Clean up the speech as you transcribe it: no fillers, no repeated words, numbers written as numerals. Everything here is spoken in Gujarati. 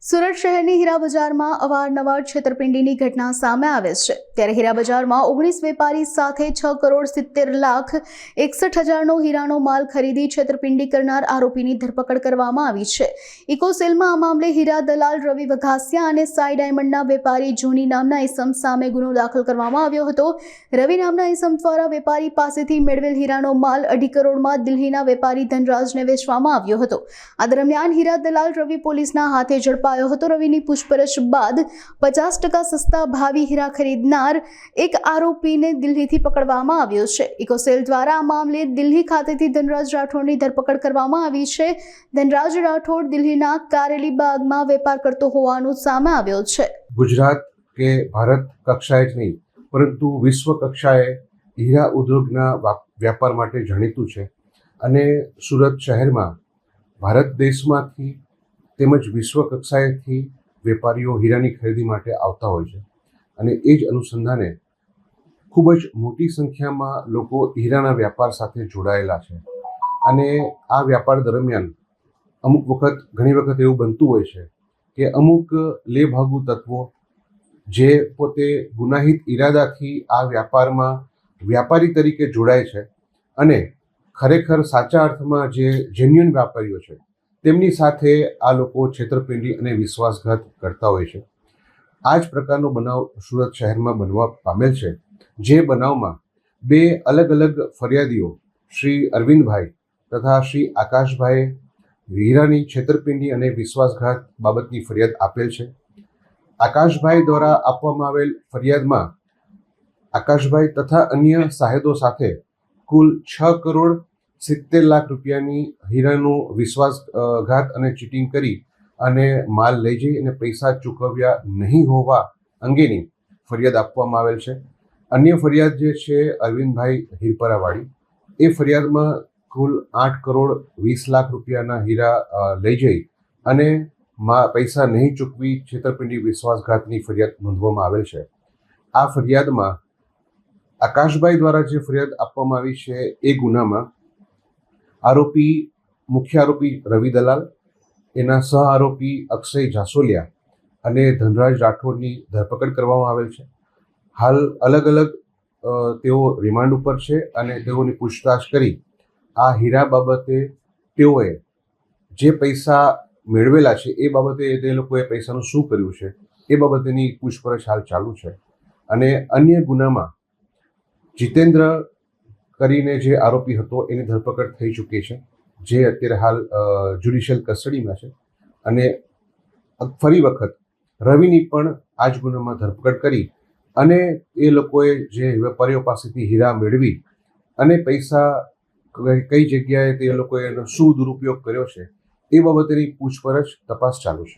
સુરત શહેરની હીરા બજારમાં અવારનવાર છેતરપિંડીની ઘટના સામે આવે છે। ત્યારે હીરા બજારમાં 19 વેપારી સાથે 6,70,61,00,000નો હીરાનો માલ ખરીદી છેતરપિંડી કરનાર આરોપીની ધરપકડ કરવામાં આવી છે। ઇકોસેલમાં આ મામલે હીરા દલાલ રવિ વઘાસિયા અને સાઈ ડાયમંડના વેપારી જોની નામના ઇસમ સામે ગુનો દાખલ કરવામાં આવ્યો હતો। રવિ નામના ઇસમ દ્વારા વેપારી પાસેથી મેળવેલ હીરાનો માલ 2.5 કરોડમાં દિલ્હીના વેપારી ધનરાજને વેચવામાં આવ્યો હતો। આ દરમિયાન હીરા દલાલ રવિ પોલીસના હાથે ઝડપાયો હતો। રવિની પૂછપરછ બાદ 50% સસ્તા ભાવી હીરા ખરીદનાર એક આરોપીને દિલ્હીથી પકડવામાં આવ્યો છે। ઇકોસેલ દ્વારા આ મામલે દિલ્હી ખાતેથી ધનરાજ રાઠોડની ધરપકડ કરવામાં આવી છે। ધનરાજ રાઠોડ દિલ્હીના કારેલીબાગમાં વેપાર કરતો હોવાનું સામે આવ્યો છે। ગુજરાત કે ભારત કક્ષાએ જ નહીં પરંતુ વિશ્વ કક્ષાએ હીરા ઉદ્યોગના વ્યાપાર માટે જાણીતું છે અને સુરત શહેરમાં ભારત દેશમાંથી તેમજ વિશ્વ કક્ષાએથી વેપારીઓ હીરાની ખરીદી માટે આવતા હોય છે અને એ જ અનુસંધાને ખૂબ જ મોટી સંખ્યામાં લોકો હીરાના વ્યાપાર સાથે જોડાયેલા છે અને આ વ્યાપાર દરમિયાન ઘણી વખત એવું બનતું હોય છે કે અમુક લેભાગુ તત્વો જે પોતે ગુનાહિત ઈરાદાથી આ વ્યાપારમાં વ્યાપારી તરીકે જોડાય છે અને ખરેખર સાચા અર્થમાં જે જેન્યુઅન વ્યાપારીઓ છે તેમની સાથે આ લોકો છેતરપિંડી અને વિશ્વાસઘાત કરતા હોય છે। આ જ પ્રકારનો બનાવ સુરત શહેરમાં બનવા પામેલ છે, જે બનાવમાં 2 અલગ અલગ ફરિયાદીઓ શ્રી અરવિંદભાઈ તથા શ્રી આકાશભાઈએ હીરાની છેતરપિંડી અને વિશ્વાસઘાત બાબતની ફરિયાદ આપેલ છે। આકાશભાઈ દ્વારા આપવામાં આવેલ ફરિયાદમાં આકાશભાઈ તથા અન્ય સાહેદો સાથે કુલ 6,70,00,000 રૂપિયાની હીરાનો વિશ્વાસઘાત અને ચીટિંગ કરી અને માલ લઈ જઈ અને પૈસા ચૂકવ્યા નહીં હોવા અંગેની ફરિયાદ આપવામાં આવેલ છે। અન્ય ફરિયાદ જે છે અરવિંદભાઈ હીરપરાવાળી, એ ફરિયાદમાં કુલ 8,20,00,000 રૂપિયાના હીરા લઈ જઈ અને પૈસા નહીં ચૂકવી છેતરપિંડી વિશ્વાસઘાતની ફરિયાદ નોંધવામાં આવેલ છે। આ ફરિયાદમાં આકાશભાઈ દ્વારા જે ફરિયાદ આપવામાં આવી છે એ ગુનામાં મુખ્ય આરોપી રવિ દલાલ, એના સહ આરોપી અક્ષય જાસોલિયા અને ધનરાજ રાઠોડની ધરપકડ કરવામાં આવેલ છે। હાલ અલગ અલગ તેઓ રિમાન્ડ ઉપર છે અને તેઓની પૂછતાછ કરી આ હીરા બાબતે તેઓએ જે પૈસા મેળવેલા છે એ બાબતે તે લોકોએ પૈસાનું શું કર્યું છે એ બાબતેની પૂછપરછ હાલ ચાલુ છે। અને અન્ય ગુનામાં જીતેન્દ્ર કરીને જે આરોપી હતો એની ધરપકડ થઈ ચૂકી છે, જે અત્યારે હાલ જ્યુડિશિયલ કસ્ટડીમાં છે અને ફરી વખત રવિની પણ આ જ ગુનામાં ધરપકડ કરી અને એ લોકોએ જે વેપારીઓ પાસેથી હીરા મેળવી અને પૈસા કઈ જગ્યાએ તે લોકોએ એનો શું દુરુપયોગ કર્યો છે એ બાબતેની પૂછપરછ તપાસ ચાલુ છે।